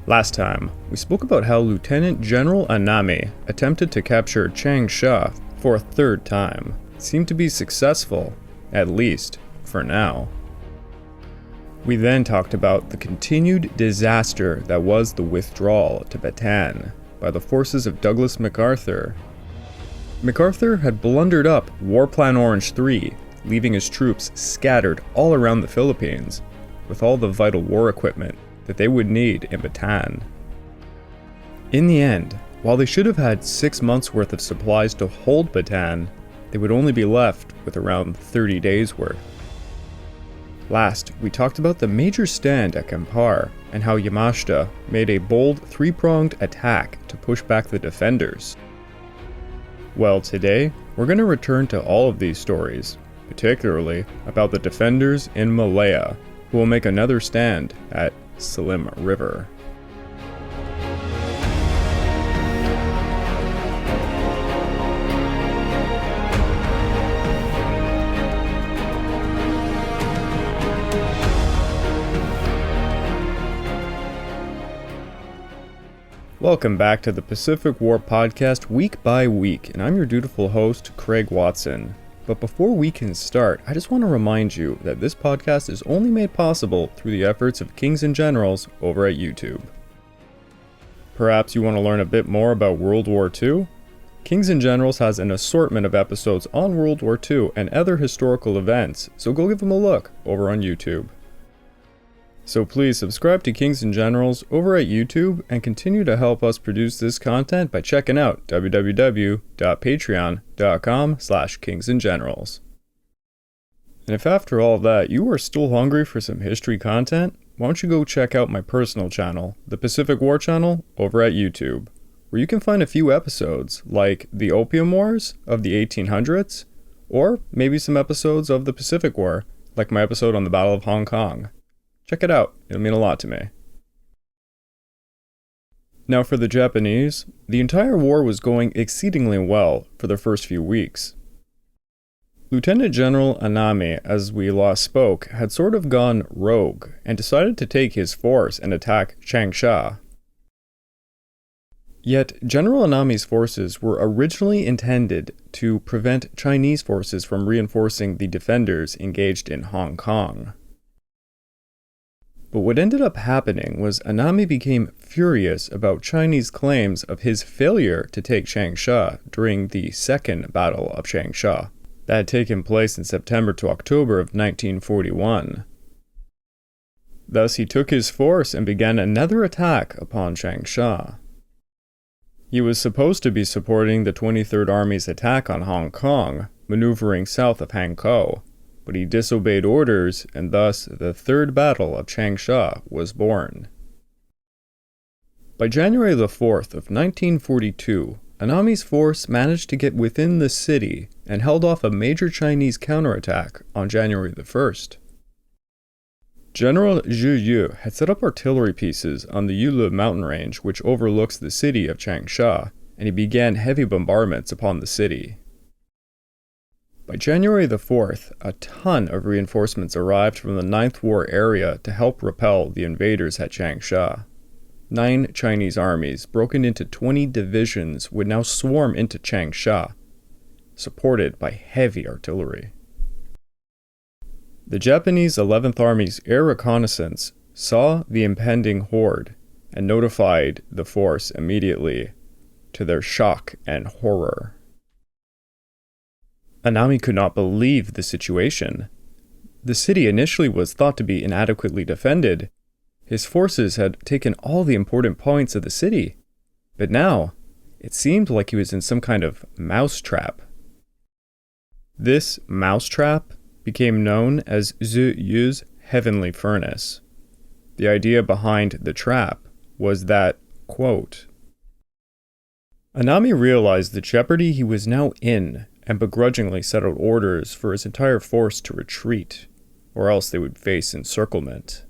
Last time, we spoke about how Lieutenant General Anami attempted to capture Changsha for a third time. It seemed to be successful, at least for now. We then talked about the continued disaster that was the withdrawal to Bataan by the forces of Douglas MacArthur. MacArthur had blundered up War Plan Orange 3, leaving his troops scattered all around the Philippines, with all the vital war equipment that they would need in Bataan. In the end, while they should have had 6 months worth of supplies to hold Bataan, they would only be left with around 30 days worth. Last, we talked about the major stand at Kampar and how Yamashita made a bold three-pronged attack to push back the defenders. Well, today, we're going to return to all of these stories, particularly about the defenders in Malaya, who will make another stand at Slim River. Welcome back to the Pacific War Podcast week by week, and I'm your dutiful host, Craig Watson. But before we can start, I just want to remind you that this podcast is only made possible through the efforts of Kings and Generals over at YouTube. Perhaps you want to learn a bit more about World War II? Kings and Generals has an assortment of episodes on World War II and other historical events, so go give them a look over on YouTube. So please subscribe to Kings and Generals over at YouTube and continue to help us produce this content by checking out www.patreon.com/kingsandgenerals. And if after all that you are still hungry for some history content, why don't you go check out my personal channel, the Pacific War Channel, over at YouTube, where you can find a few episodes like the Opium Wars of the 1800s, or maybe some episodes of the Pacific War, like my episode on the Battle of Hong Kong. Check it out, it'll mean a lot to me. Now for the Japanese, the entire war was going exceedingly well for the first few weeks. Lieutenant General Anami, as we last spoke, had sort of gone rogue and decided to take his force and attack Changsha. Yet General Anami's forces were originally intended to prevent Chinese forces from reinforcing the defenders engaged in Hong Kong. But what ended up happening was Anami became furious about Chinese claims of his failure to take Changsha during the Second Battle of Changsha that had taken place in September to October of 1941. Thus he took his force and began another attack upon Changsha. He was supposed to be supporting the 23rd Army's attack on Hong Kong, maneuvering south of Hankou, but he disobeyed orders, and thus the Third Battle of Changsha was born. By January the 4th of 1942, Anami's force managed to get within the city and held off a major Chinese counterattack on January the 1st. General Zhu Yu had set up artillery pieces on the Yulu mountain range which overlooks the city of Changsha, and he began heavy bombardments upon the city. By January the 4th, a ton of reinforcements arrived from the Ninth War area to help repel the invaders at Changsha. 9 Chinese armies, broken into 20 divisions, would now swarm into Changsha, supported by heavy artillery. The Japanese 11th Army's air reconnaissance saw the impending horde and notified the force immediately, to their shock and horror. Anami could not believe the situation. The city initially was thought to be inadequately defended. His forces had taken all the important points of the city, but now it seemed like he was in some kind of mousetrap. This mousetrap became known as Zhu Yu's heavenly furnace. The idea behind the trap was that, quote, Anami realized the jeopardy he was now in and begrudgingly settled orders for his entire force to retreat, or else they would face encirclement.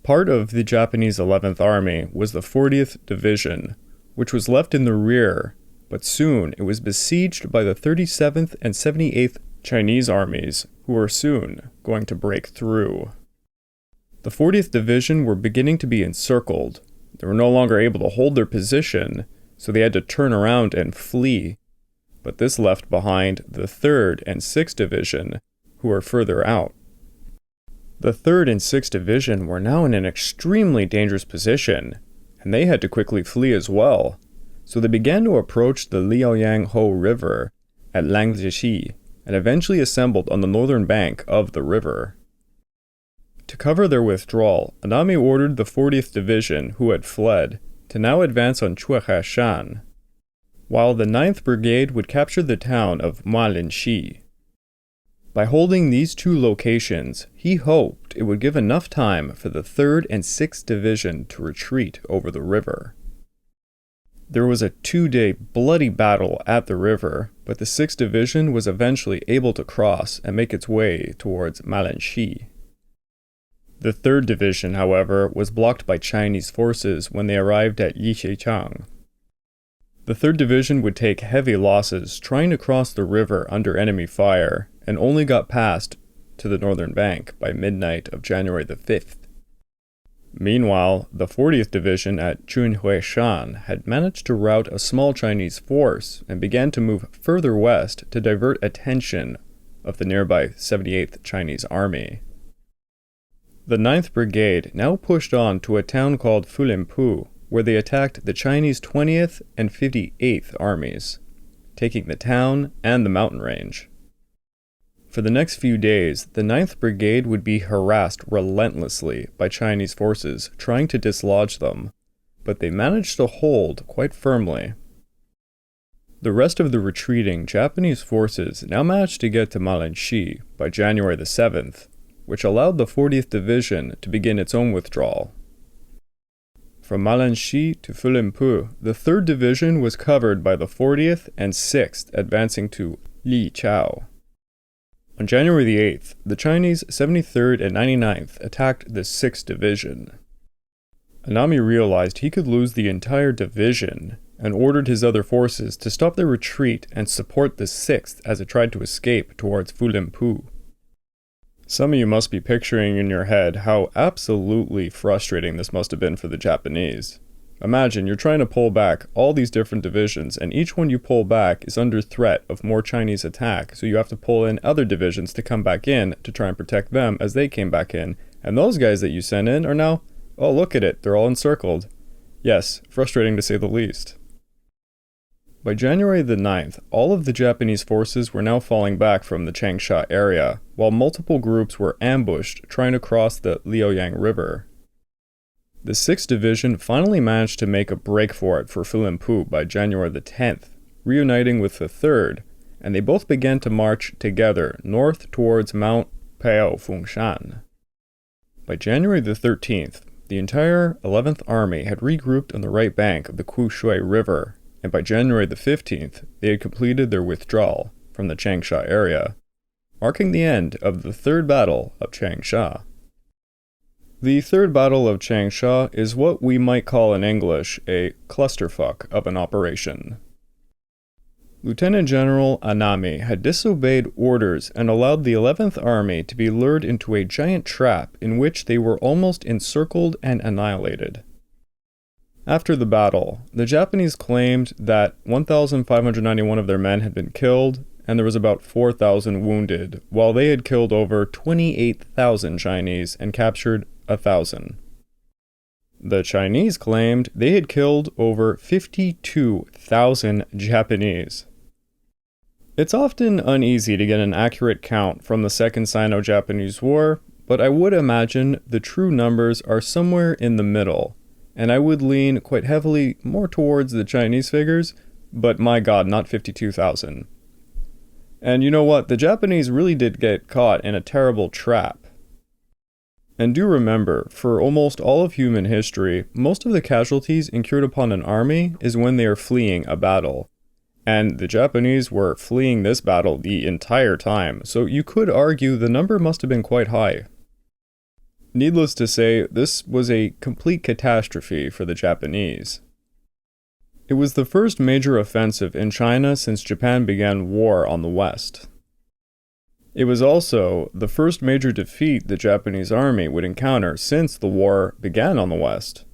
Part of the Japanese 11th Army was the 40th Division, which was left in the rear, but soon it was besieged by the 37th and 78th Chinese armies, who were soon going to break through. The 40th Division were beginning to be encircled, They were no longer able to hold their position, so they had to turn around and flee. But this left behind the 3rd and 6th Division, who were further out. The 3rd and 6th Division were now in an extremely dangerous position, and they had to quickly flee as well. So they began to approach the Liaoyang Ho River at Langzhi and eventually assembled on the northern bank of the river. To cover their withdrawal, Anami ordered the 40th Division, who had fled, to now advance on Chuehashan, while the 9th Brigade would capture the town of Malinshi. By holding these two locations, he hoped it would give enough time for the 3rd and 6th Division to retreat over the river. There was a 2-day bloody battle at the river, but the 6th Division was eventually able to cross and make its way towards Malinshi. The 3rd Division, however, was blocked by Chinese forces when they arrived at Yixichang. The 3rd Division would take heavy losses trying to cross the river under enemy fire, and only got past to the northern bank by midnight of January the 5th. Meanwhile, the 40th Division at Chunhuishan had managed to rout a small Chinese force and began to move further west to divert attention of the nearby 78th Chinese Army. The 9th Brigade now pushed on to a town called Fulimpu, where they attacked the Chinese 20th and 58th Armies, taking the town and the mountain range. For the next few days, the 9th Brigade would be harassed relentlessly by Chinese forces trying to dislodge them, but they managed to hold quite firmly. The rest of the retreating Japanese forces now managed to get to Malinshi by January the 7th, which allowed the 40th Division to begin its own withdrawal. From Malinshi to Fulimpu, the 3rd Division was covered by the 40th and 6th advancing to Lichao. On January the 8th, the Chinese 73rd and 99th attacked the 6th Division. Anami realized he could lose the entire division and ordered his other forces to stop their retreat and support the 6th as it tried to escape towards Fulimpu. Some of you must be picturing in your head how absolutely frustrating this must have been for the Japanese. Imagine you're trying to pull back all these different divisions, and each one you pull back is under threat of more Chinese attack, so you have to pull in other divisions to come back in to try and protect them as they came back in. And those guys that you sent in are now, oh look at it, they're all encircled. Yes, frustrating to say the least. By January the 9th, all of the Japanese forces were now falling back from the Changsha area, while multiple groups were ambushed trying to cross the Liaoyang River. The 6th Division finally managed to make a break for it for Fulimpu by January the 10th, reuniting with the 3rd, and they both began to march together north towards Mount Paofungshan. By January the 13th, the entire 11th Army had regrouped on the right bank of the Kushui River, and by January the 15th, they had completed their withdrawal from the Changsha area, marking the end of the 3rd Battle of Changsha. The 3rd Battle of Changsha is what we might call in English a clusterfuck of an operation. Lieutenant General Anami had disobeyed orders and allowed the 11th Army to be lured into a giant trap in which they were almost encircled and annihilated. After the battle, the Japanese claimed that 1,591 of their men had been killed, and there was about 4,000 wounded, while they had killed over 28,000 Chinese and captured 1,000. The Chinese claimed they had killed over 52,000 Japanese. It's often uneasy to get an accurate count from the Second Sino-Japanese War, but I would imagine the true numbers are somewhere in the middle, and I would lean quite heavily more towards the Chinese figures, but my god, not 52,000. And you know what? The Japanese really did get caught in a terrible trap. And do remember, for almost all of human history, most of the casualties incurred upon an army is when they are fleeing a battle. And the Japanese were fleeing this battle the entire time, so you could argue the number must have been quite high. Needless to say, this was a complete catastrophe for the Japanese. It was the first major offensive in China since Japan began war on the West. It was also the first major defeat the Japanese army would encounter since the war began on the West.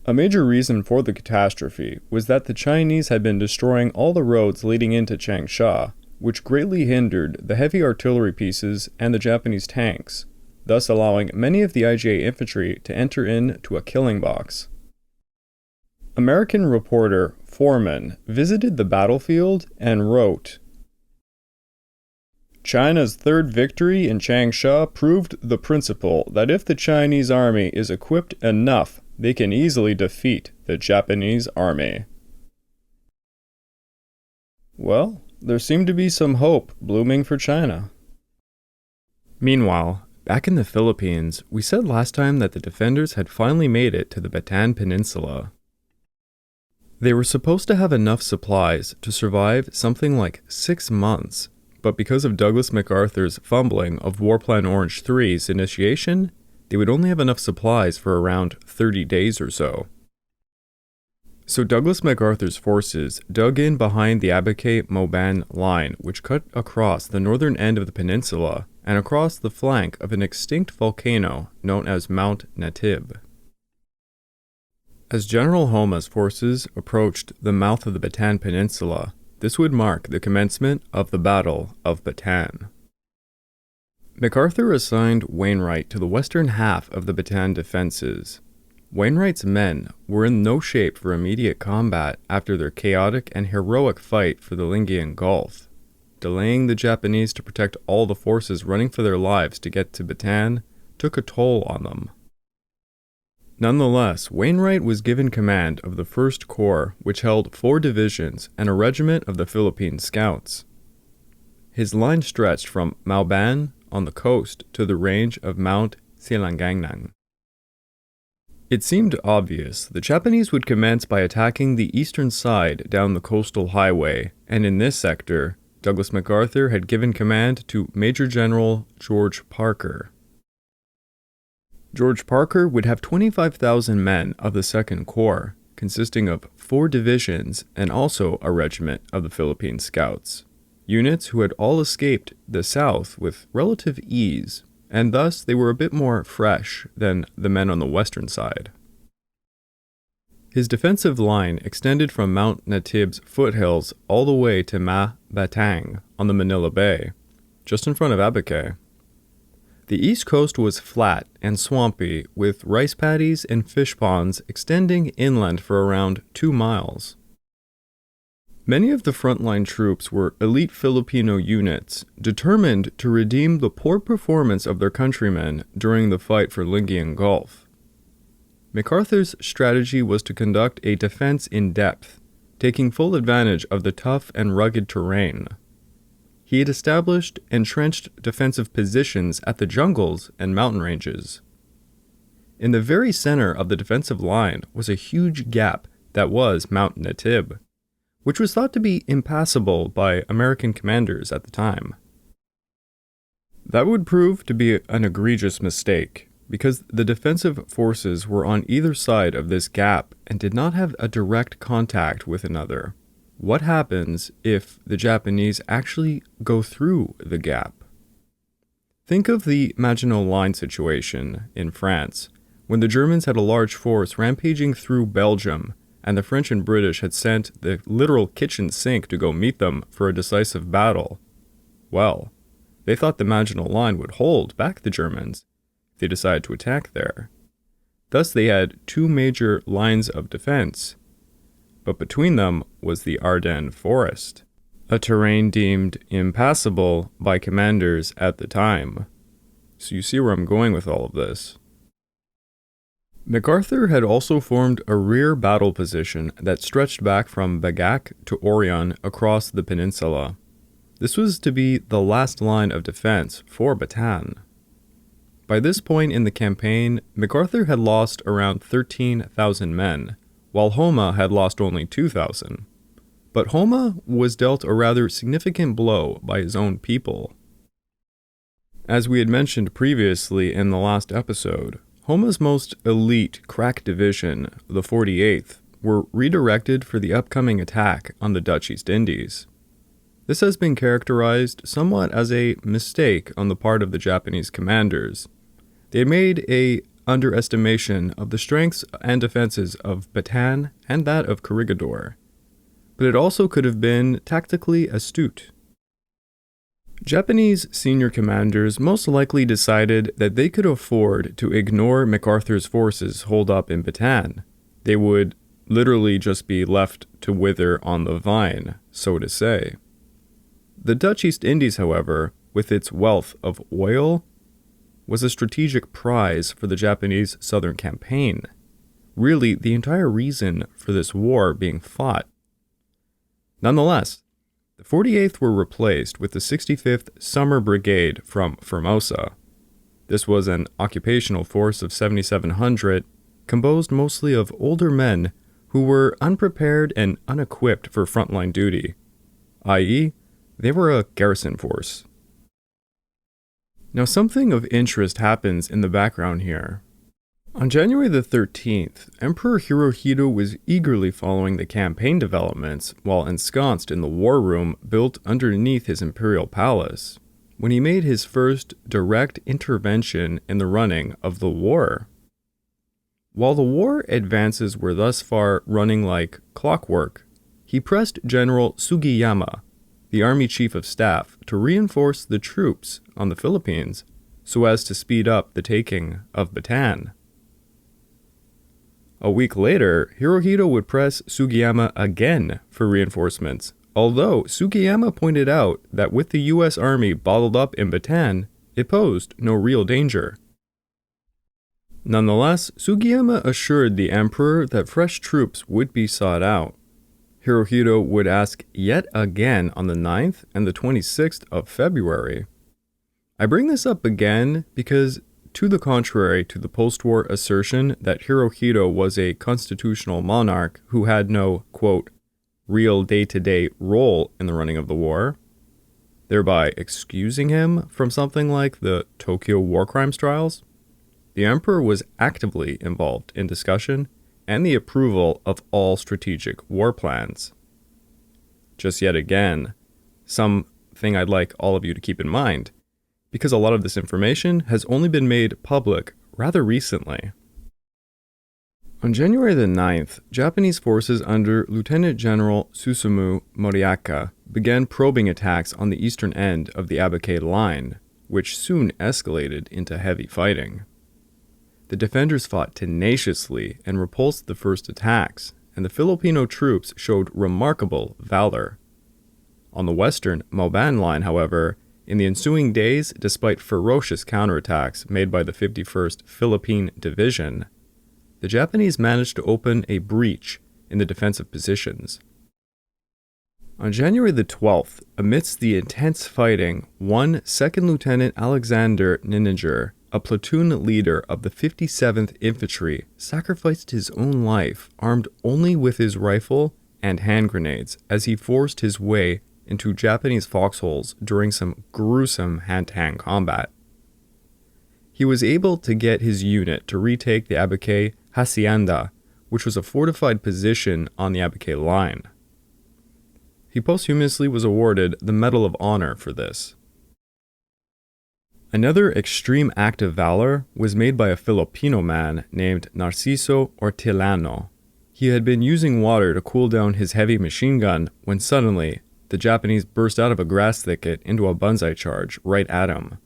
A major reason for the catastrophe was that the Chinese had been destroying all the roads leading into Changsha, which greatly hindered the heavy artillery pieces and the Japanese tanks, thus allowing many of the IJA infantry to enter into a killing box. American reporter Foreman visited the battlefield and wrote, "China's third victory in Changsha proved the principle that if the Chinese army is equipped enough, they can easily defeat the Japanese army." Well, there seemed to be some hope blooming for China. Meanwhile, back in the Philippines, we said last time that the defenders had finally made it to the Bataan Peninsula. They were supposed to have enough supplies to survive something like 6 months, but because of Douglas MacArthur's fumbling of War Plan Orange 3's initiation, they would only have enough supplies for around 30 days or so. So Douglas MacArthur's forces dug in behind the Abucay-Moban line, which cut across the northern end of the peninsula and across the flank of an extinct volcano known as Mount Natib. As General Homa's forces approached the mouth of the Bataan Peninsula, this would mark the commencement of the Battle of Bataan. MacArthur assigned Wainwright to the western half of the Bataan defenses. Wainwright's men were in no shape for immediate combat after their chaotic and heroic fight for the Lingayen Gulf. Delaying the Japanese to protect all the forces running for their lives to get to Bataan took a toll on them. Nonetheless, Wainwright was given command of the 1st Corps, which held 4 divisions and a regiment of the Philippine Scouts. His line stretched from Mauban on the coast to the range of Mount Silangangnang. It seemed obvious the Japanese would commence by attacking the eastern side down the coastal highway, and in this sector, Douglas MacArthur had given command to Major General George Parker. George Parker would have 25,000 men of the 2nd Corps, consisting of 4 divisions and also a regiment of the Philippine Scouts, units who had all escaped the South with relative ease, and thus they were a bit more fresh than the men on the western side. His defensive line extended from Mount Natib's foothills all the way to Batang on the Manila Bay, just in front of Abucay. The east coast was flat and swampy, with rice paddies and fish ponds extending inland for around 2 miles. Many of the frontline troops were elite Filipino units, determined to redeem the poor performance of their countrymen during the fight for Lingayen Gulf. MacArthur's strategy was to conduct a defense in depth, taking full advantage of the tough and rugged terrain. He had established entrenched defensive positions at the jungles and mountain ranges. In the very center of the defensive line was a huge gap that was Mount Natib, which was thought to be impassable by American commanders at the time. That would prove to be an egregious mistake, because the defensive forces were on either side of this gap and did not have a direct contact with another. What happens if the Japanese actually go through the gap? Think of the Maginot Line situation in France, when the Germans had a large force rampaging through Belgium, and the French and British had sent the literal kitchen sink to go meet them for a decisive battle. Well, they thought the Maginot Line would hold back the Germans if they decided to attack there. Thus they had 2 major lines of defense, but between them was the Ardennes Forest, a terrain deemed impassable by commanders at the time. So you see where I'm going with all of this. MacArthur had also formed a rear battle position that stretched back from Bagac to Orion across the peninsula. This was to be the last line of defense for Bataan. By this point in the campaign, MacArthur had lost around 13,000 men, while Homa had lost only 2,000. But Homa was dealt a rather significant blow by his own people. As we had mentioned previously in the last episode, Homa's most elite crack division, the 48th, were redirected for the upcoming attack on the Dutch East Indies. This has been characterized somewhat as a mistake on the part of the Japanese commanders. They had made a underestimation of the strengths and defenses of Bataan and that of Corregidor, but it also could have been tactically astute. Japanese senior commanders most likely decided that they could afford to ignore MacArthur's forces holed up in Bataan. They would literally just be left to wither on the vine, so to say. The Dutch East Indies, however, with its wealth of oil, was a strategic prize for the Japanese southern campaign. Really, the entire reason for this war being fought. Nonetheless, the 48th were replaced with the 65th Summer Brigade from Formosa. This was an occupational force of 7,700, composed mostly of older men who were unprepared and unequipped for frontline duty, i.e., they were a garrison force. Now, something of interest happens in the background here. On January the 13th, Emperor Hirohito was eagerly following the campaign developments while ensconced in the war room built underneath his imperial palace, when he made his first direct intervention in the running of the war. While the war advances were thus far running like clockwork, he pressed General Sugiyama, the Army Chief of Staff, to reinforce the troops on the Philippines so as to speed up the taking of Bataan. A week later, Hirohito would press Sugiyama again for reinforcements, although Sugiyama pointed out that with the U.S. Army bottled up in Bataan, it posed no real danger. Nonetheless, Sugiyama assured the emperor that fresh troops would be sought out. Hirohito would ask yet again on the 9th and the 26th of February. I bring this up again because, to the contrary to the post-war assertion that Hirohito was a constitutional monarch who had no, quote, real day-to-day role in the running of the war, thereby excusing him from something like the Tokyo war crimes trials, the emperor was actively involved in discussion and the approval of all strategic war plans. Just yet again, something I'd like all of you to keep in mind, because a lot of this information has only been made public rather recently. On January the 9th, Japanese forces under Lieutenant General Susumu Moriaka began probing attacks on the eastern end of the Abucay line, which soon escalated into heavy fighting. The defenders fought tenaciously and repulsed the first attacks, and the Filipino troops showed remarkable valor. On the western Mauban line, however, in the ensuing days, despite ferocious counterattacks made by the 51st Philippine Division, the Japanese managed to open a breach in the defensive positions. On January the 12th, amidst the intense fighting, one Second Lieutenant Alexander Nininger, a platoon leader of the 57th Infantry, sacrificed his own life armed only with his rifle and hand grenades as he forced his way into Japanese foxholes during some gruesome hand-to-hand combat. He was able to get his unit to retake the Abucay Hacienda, which was a fortified position on the Abucay line. He posthumously was awarded the Medal of Honor for this. Another extreme act of valor was made by a Filipino man named Narciso Ortillano. He had been using water to cool down his heavy machine gun when suddenly the Japanese burst out of a grass thicket into a banzai charge right at him.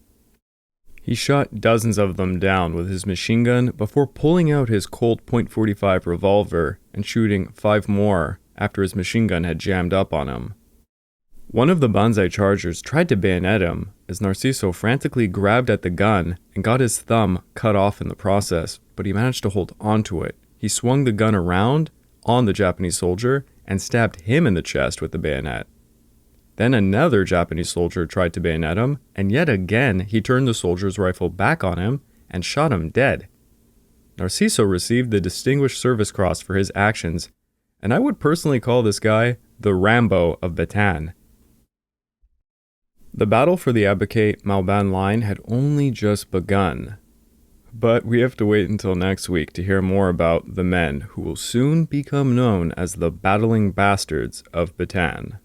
He shot dozens of them down with his machine gun before pulling out his Colt .45 revolver and shooting 5 more after his machine gun had jammed up on him. One of the banzai chargers tried to bayonet him as Narciso frantically grabbed at the gun and got his thumb cut off in the process, but he managed to hold onto it. He swung the gun around on the Japanese soldier and stabbed him in the chest with the bayonet. Then another Japanese soldier tried to bayonet him, and yet again he turned the soldier's rifle back on him and shot him dead. Narciso received the Distinguished Service Cross for his actions, and I would personally call this guy the Rambo of Bataan. The battle for the Abucay-Mauban line had only just begun, but we have to wait until next week to hear more about the men who will soon become known as the Battling Bastards of Bataan.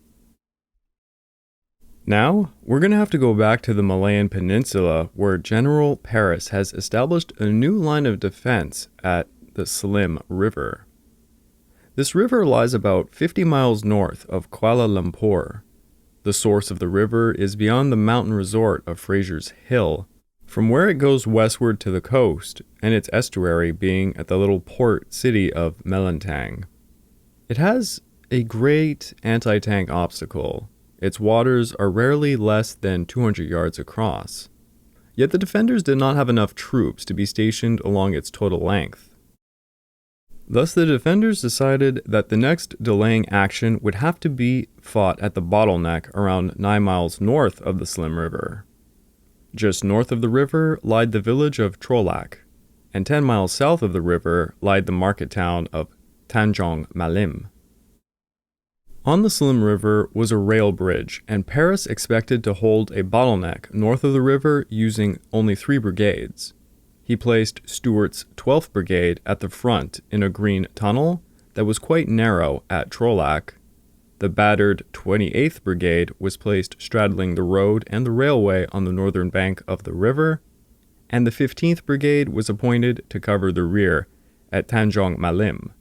Now, we're going to have to go back to the Malayan Peninsula, where General Paris has established a new line of defense at the Slim River. This river lies about 50 miles north of Kuala Lumpur. The source of the river is beyond the mountain resort of Fraser's Hill, from where it goes westward to the coast, and its estuary being at the little port city of Melantang. It has a great anti-tank obstacle. Its waters are rarely less than 200 yards across. Yet the defenders did not have enough troops to be stationed along its total length. Thus the defenders decided that the next delaying action would have to be fought at the bottleneck around 9 miles north of the Slim River. Just north of the river lied the village of Trolac, and 10 miles south of the river lied the market town of Tanjong Malim. On the Slim River was a rail bridge, and Paris expected to hold a bottleneck north of the river using only 3 brigades. He placed Stuart's 12th Brigade at the front in a green tunnel that was quite narrow at Trolac. The battered 28th Brigade was placed straddling the road and the railway on the northern bank of the river, and the 15th Brigade was appointed to cover the rear at Tanjong Malim.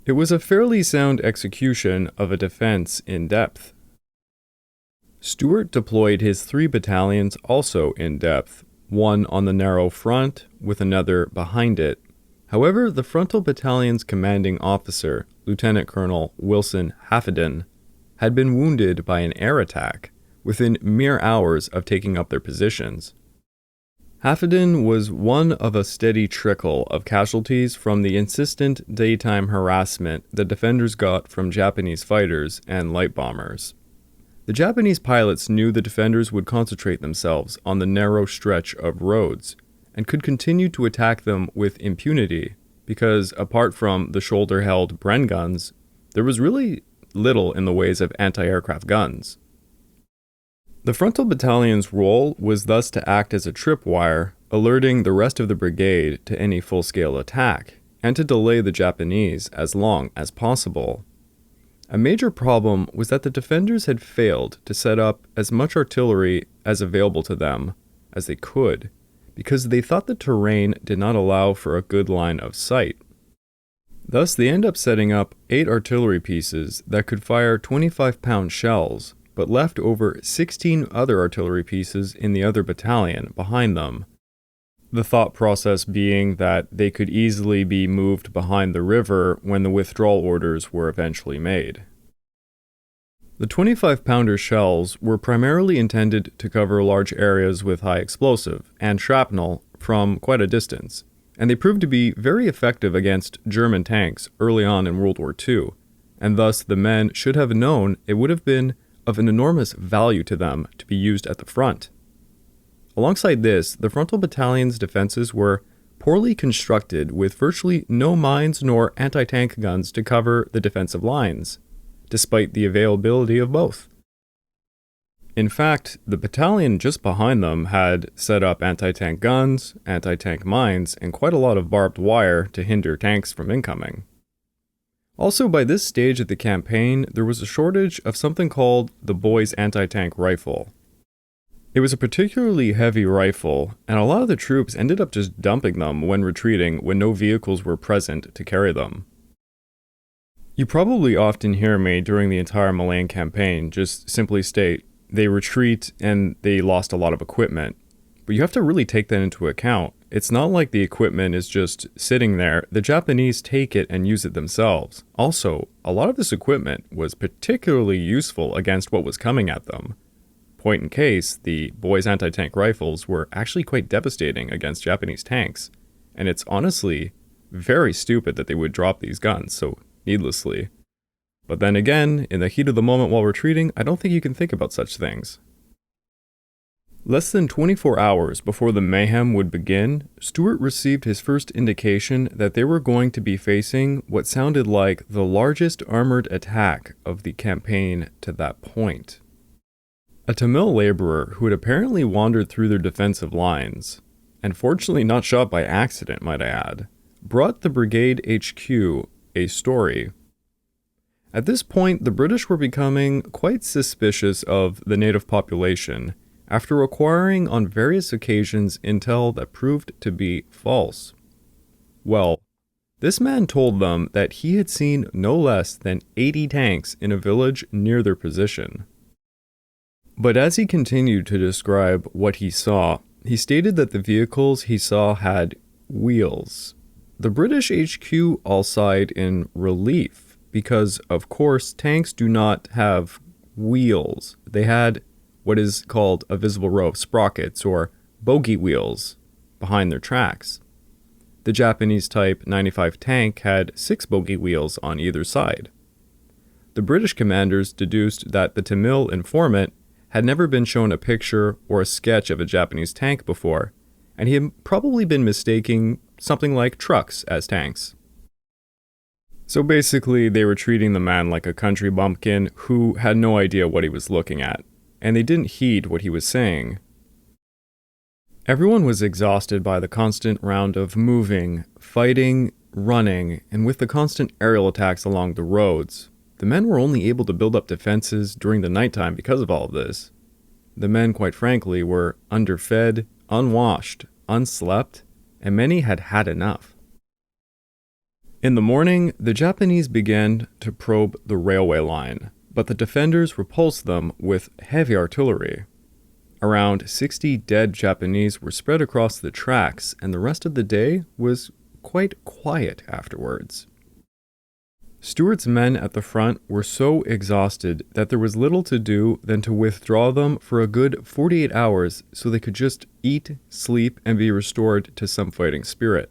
It was a fairly sound execution of a defense in depth. Stuart deployed his 3 battalions also in depth, one on the narrow front with another behind it. However, the frontal battalion's commanding officer, Lieutenant Colonel Wilson Haffenden, had been wounded by an air attack within mere hours of taking up their positions. Haffenden was one of a steady trickle of casualties from the insistent daytime harassment the defenders got from Japanese fighters and light bombers. The Japanese pilots knew the defenders would concentrate themselves on the narrow stretch of roads and could continue to attack them with impunity because, apart from the shoulder-held Bren guns, there was really little in the ways of anti-aircraft guns. The frontal battalion's role was thus to act as a tripwire, alerting the rest of the brigade to any full-scale attack, and to delay the Japanese as long as possible. A major problem was that the defenders had failed to set up as much artillery as available to them as they could, because they thought the terrain did not allow for a good line of sight. Thus, they ended up setting up 8 artillery pieces that could fire 25-pound shells, but left over 16 other artillery pieces in the other battalion behind them. The thought process being that they could easily be moved behind the river when the withdrawal orders were eventually made. The 25-pounder shells were primarily intended to cover large areas with high explosive and shrapnel from quite a distance, and they proved to be very effective against German tanks early on in World War II, and thus the men should have known it would have been of an enormous value to them to be used at the front. Alongside this, the frontal battalion's defenses were poorly constructed with virtually no mines nor anti-tank guns to cover the defensive lines, despite the availability of both. In fact, the battalion just behind them had set up anti-tank guns, anti-tank mines, and quite a lot of barbed wire to hinder tanks from incoming. Also, by this stage of the campaign, there was a shortage of something called the Boys anti-tank rifle. It was a particularly heavy rifle, and a lot of the troops ended up just dumping them when retreating when no vehicles were present to carry them. You probably often hear me during the entire Malayan campaign just simply state, they retreat and they lost a lot of equipment. But you have to really take that into account. It's not like the equipment is just sitting there. The Japanese take it and use it themselves. Also, a lot of this equipment was particularly useful against what was coming at them. Point in case, the Boys anti-tank rifles were actually quite devastating against Japanese tanks. And it's honestly very stupid that they would drop these guns so needlessly. But then again, in the heat of the moment while retreating, I don't think you can think about such things. Less than 24 hours before the mayhem would begin, Stuart received his first indication that they were going to be facing what sounded like the largest armored attack of the campaign to that point. A Tamil laborer who had apparently wandered through their defensive lines, and fortunately not shot by accident, might I add, brought the brigade HQ a story. At this point, the British were becoming quite suspicious of the native population after acquiring on various occasions intel that proved to be false. Well, this man told them that he had seen no less than 80 tanks in a village near their position. But as he continued to describe what he saw, he stated that the vehicles he saw had wheels. The British HQ all sighed in relief because, of course, tanks do not have wheels. They had what is called a visible row of sprockets, or bogie wheels, behind their tracks. The Japanese Type 95 tank had 6 bogie wheels on either side. The British commanders deduced that the Tamil informant had never been shown a picture or a sketch of a Japanese tank before, and he had probably been mistaking something like trucks as tanks. So basically, they were treating the man like a country bumpkin who had no idea what he was looking at, and they didn't heed what he was saying. Everyone was exhausted by the constant round of moving, fighting, running, and with the constant aerial attacks along the roads. The men were only able to build up defenses during the nighttime because of all of this. The men, quite frankly, were underfed, unwashed, unslept, and many had had enough. In the morning, the Japanese began to probe the railway line, but the defenders repulsed them with heavy artillery. Around 60 dead Japanese were spread across the tracks, and the rest of the day was quite quiet afterwards. Stuart's men at the front were so exhausted that there was little to do than to withdraw them for a good 48 hours so they could just eat, sleep, and be restored to some fighting spirit.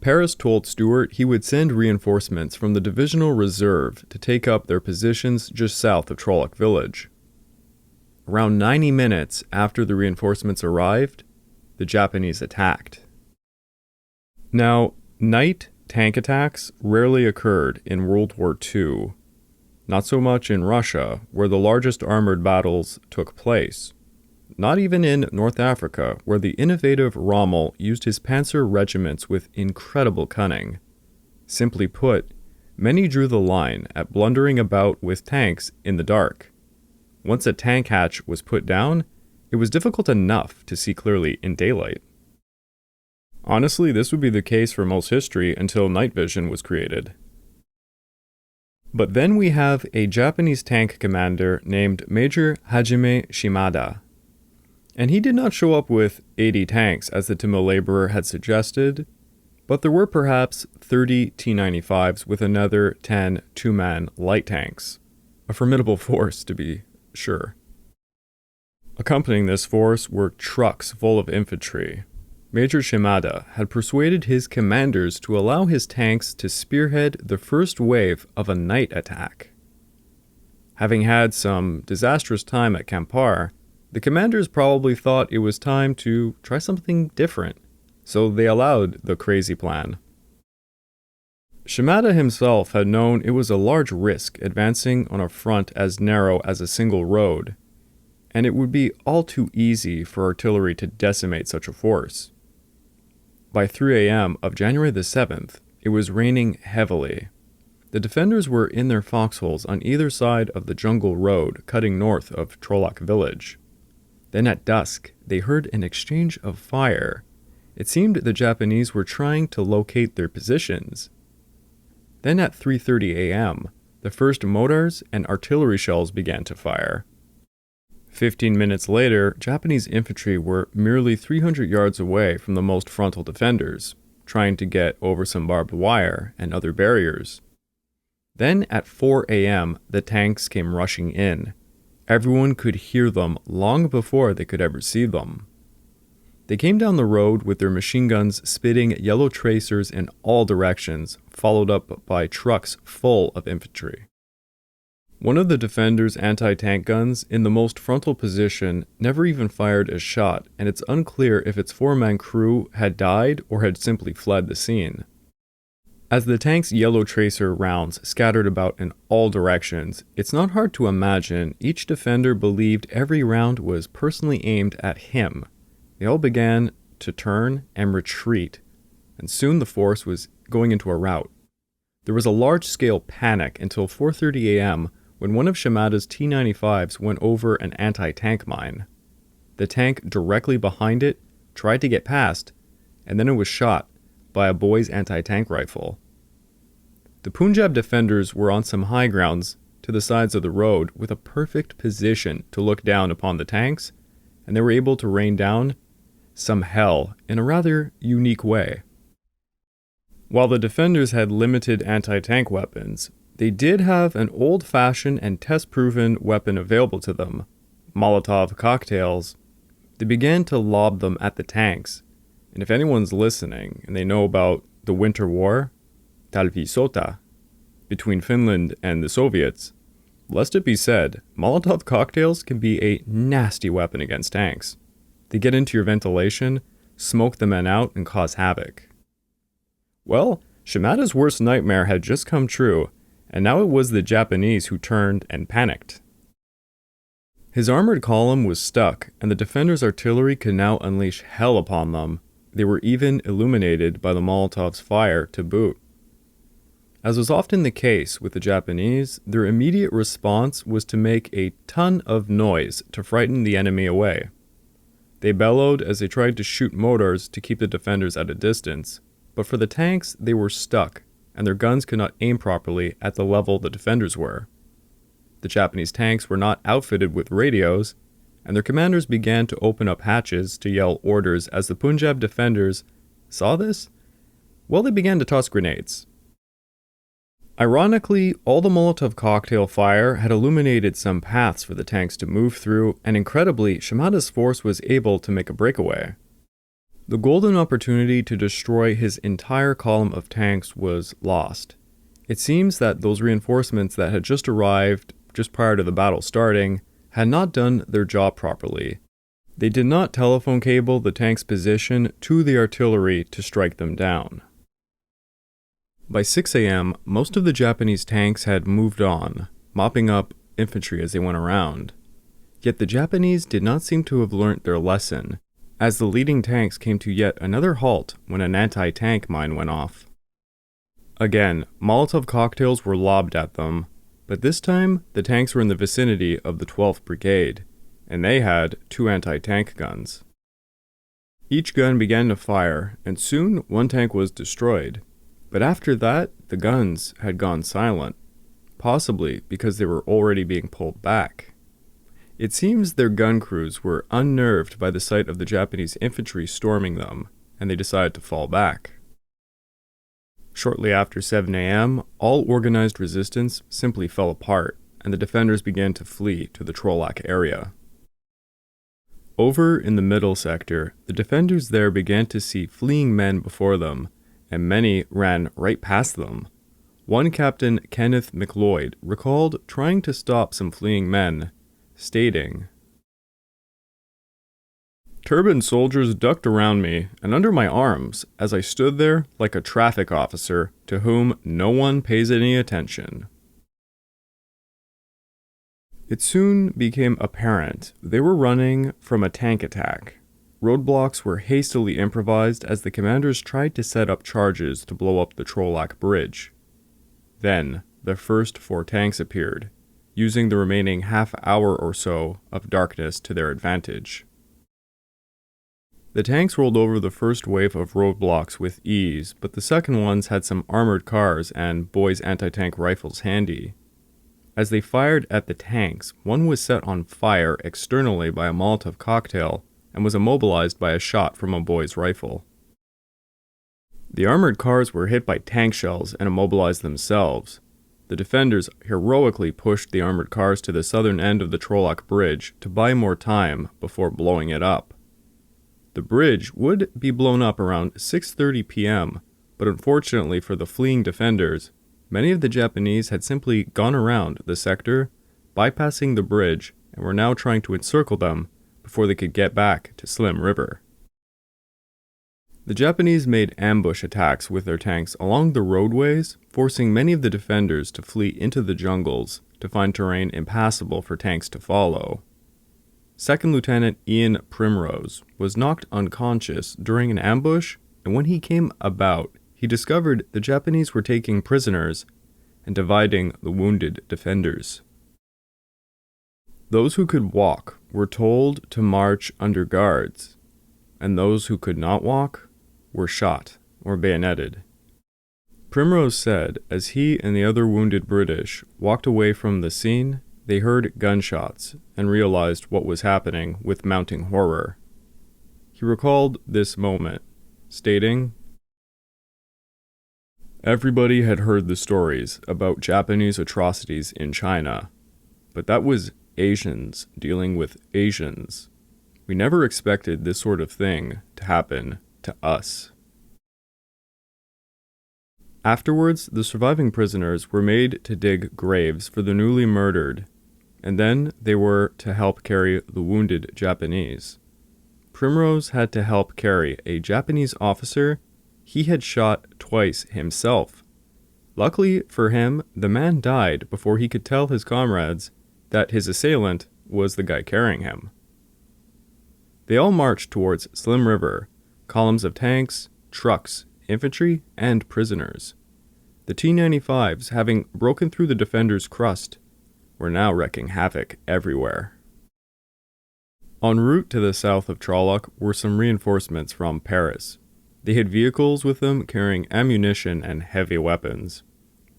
Paris told Stuart he would send reinforcements from the Divisional Reserve to take up their positions just south of Trolloc village. Around 90 minutes after the reinforcements arrived, the Japanese attacked. Now, night tank attacks rarely occurred in World War II, not so much in Russia, where the largest armored battles took place. Not even in North Africa, where the innovative Rommel used his panzer regiments with incredible cunning. Simply put, many drew the line at blundering about with tanks in the dark. Once a tank hatch was put down, it was difficult enough to see clearly in daylight. Honestly, this would be the case for most history until night vision was created. But then we have a Japanese tank commander named Major Hajime Shimada. And he did not show up with 80 tanks as the Tamil laborer had suggested, but there were perhaps 30 T-95s with another 10 two-man light tanks. A formidable force, to be sure. Accompanying this force were trucks full of infantry. Major Shimada had persuaded his commanders to allow his tanks to spearhead the first wave of a night attack. Having had some disastrous time at Kampar, the commanders probably thought it was time to try something different, so they allowed the crazy plan. Shimada himself had known it was a large risk advancing on a front as narrow as a single road, and it would be all too easy for artillery to decimate such a force. By 3 a.m. of January the 7th, it was raining heavily. The defenders were in their foxholes on either side of the jungle road cutting north of Trolloc village. Then at dusk, they heard an exchange of fire. It seemed the Japanese were trying to locate their positions. Then at 3:30 a.m., the first mortars and artillery shells began to fire. 15 minutes later, Japanese infantry were merely 300 yards away from the most frontal defenders, trying to get over some barbed wire and other barriers. Then at 4 a.m., the tanks came rushing in. Everyone could hear them long before they could ever see them. They came down the road with their machine guns spitting yellow tracers in all directions, followed up by trucks full of infantry. One of the defenders' anti-tank guns, in the most frontal position, never even fired a shot, and it's unclear if its 4-man crew had died or had simply fled the scene. As the tank's yellow tracer rounds scattered about in all directions, it's not hard to imagine each defender believed every round was personally aimed at him. They all began to turn and retreat, and soon the force was going into a rout. There was a large-scale panic until 4:30 a.m. when one of Shimada's T-95s went over an anti-tank mine. The tank directly behind it tried to get past, and then it was shot by a boy's anti-tank rifle. The Punjab defenders were on some high grounds to the sides of the road with a perfect position to look down upon the tanks, and they were able to rain down some hell in a rather unique way. While the defenders had limited anti-tank weapons, they did have an old-fashioned and test-proven weapon available to them, Molotov cocktails. They began to lob them at the tanks, and if anyone's listening and they know about the Winter War, Talvisota, between Finland and the Soviets, lest it be said, Molotov cocktails can be a nasty weapon against tanks. They get into your ventilation, smoke the men out, and cause havoc. Well, Shimada's worst nightmare had just come true, and now it was the Japanese who turned and panicked. His armored column was stuck, and the defenders' artillery could now unleash hell upon them. They were even illuminated by the Molotov's fire to boot. As was often the case with the Japanese, their immediate response was to make a ton of noise to frighten the enemy away. They bellowed as they tried to shoot mortars to keep the defenders at a distance, but for the tanks, they were stuck, and their guns could not aim properly at the level the defenders were. The Japanese tanks were not outfitted with radios, and their commanders began to open up hatches to yell orders as the Punjab defenders saw this. Well, they began to toss grenades. Ironically, all the Molotov cocktail fire had illuminated some paths for the tanks to move through, and incredibly, Shimada's force was able to make a breakaway. The golden opportunity to destroy his entire column of tanks was lost. It seems that those reinforcements that had just arrived just prior to the battle starting had not done their job properly. They did not telephone cable the tank's position to the artillery to strike them down. By 6 a.m., most of the Japanese tanks had moved on, mopping up infantry as they went around. Yet the Japanese did not seem to have learnt their lesson, as the leading tanks came to yet another halt when an anti-tank mine went off. Again, Molotov cocktails were lobbed at them, but this time the tanks were in the vicinity of the 12th Brigade, and they had 2 anti-tank guns. Each gun began to fire, and soon one tank was destroyed. But after that, the guns had gone silent, possibly because they were already being pulled back. It seems their gun crews were unnerved by the sight of the Japanese infantry storming them, and they decided to fall back. Shortly after 7 a.m., all organized resistance simply fell apart, and the defenders began to flee to the Trollak area. Over in the middle sector, the defenders there began to see fleeing men before them, and many ran right past them. One Captain Kenneth McLeod recalled trying to stop some fleeing men, stating, "Turbaned soldiers ducked around me and under my arms as I stood there like a traffic officer to whom no one pays any attention." It soon became apparent they were running from a tank attack. Roadblocks were hastily improvised as the commanders tried to set up charges to blow up the Trollak Bridge. Then, the first 4 tanks appeared, using the remaining half hour or so of darkness to their advantage. The tanks rolled over the first wave of roadblocks with ease, but the second ones had some armored cars and boys' anti-tank rifles handy. As they fired at the tanks, one was set on fire externally by a Molotov cocktail and was immobilized by a shot from a boy's rifle. The armored cars were hit by tank shells and immobilized themselves. The defenders heroically pushed the armored cars to the southern end of the Trollak Bridge to buy more time before blowing it up. The bridge would be blown up around 6:30 p.m., but unfortunately for the fleeing defenders, many of the Japanese had simply gone around the sector, bypassing the bridge, and were now trying to encircle them before they could get back to Slim River. The Japanese made ambush attacks with their tanks along the roadways, forcing many of the defenders to flee into the jungles to find terrain impassable for tanks to follow. Second Lieutenant Ian Primrose was knocked unconscious during an ambush, and when he came about, he discovered the Japanese were taking prisoners and dividing the wounded defenders. Those who could walk were told to march under guards, and those who could not walk were shot or bayoneted. Primrose said as he and the other wounded British walked away from the scene, they heard gunshots and realized what was happening with mounting horror. He recalled this moment, stating, "Everybody had heard the stories about Japanese atrocities in China, but that was Asians dealing with Asians. We never expected this sort of thing to happen to us." Afterwards, the surviving prisoners were made to dig graves for the newly murdered, and then they were to help carry the wounded Japanese. Primrose had to help carry a Japanese officer he had shot twice himself. Luckily for him, the man died before he could tell his comrades that his assailant was the guy carrying him. They all marched towards Slim River, columns of tanks, trucks, infantry, and prisoners. The T-95s, having broken through the defenders' crust, were now wreaking havoc everywhere. En route to the south of Trolloc were some reinforcements from Paris. They had vehicles with them carrying ammunition and heavy weapons.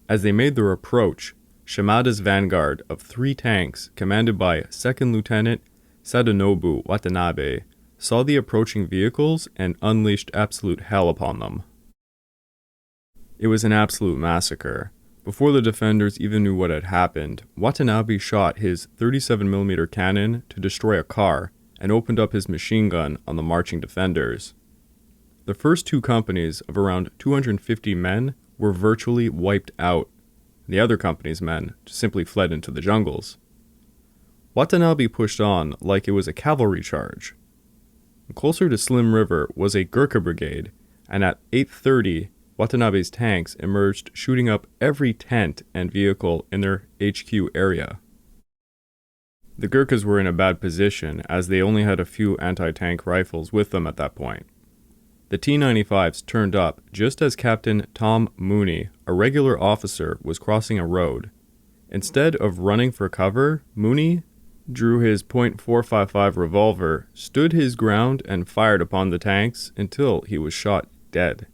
As they made their approach, Shimada's vanguard of 3 tanks, commanded by 2nd Lieutenant Sadanobu Watanabe, saw the approaching vehicles and unleashed absolute hell upon them. It was an absolute massacre. Before the defenders even knew what had happened, Watanabe shot his 37mm cannon to destroy a car and opened up his machine gun on the marching defenders. The first 2 companies of around 250 men were virtually wiped out. The other company's men simply fled into the jungles. Watanabe pushed on like it was a cavalry charge. Closer to Slim River was a Gurkha brigade, and at 8:30, Watanabe's tanks emerged, shooting up every tent and vehicle in their HQ area. The Gurkhas were in a bad position, as they only had a few anti-tank rifles with them at that point. The T-95s turned up just as Captain Tom Mooney, a regular officer, was crossing a road. Instead of running for cover, Mooney drew his .455 revolver, stood his ground, and fired upon the tanks until he was shot dead.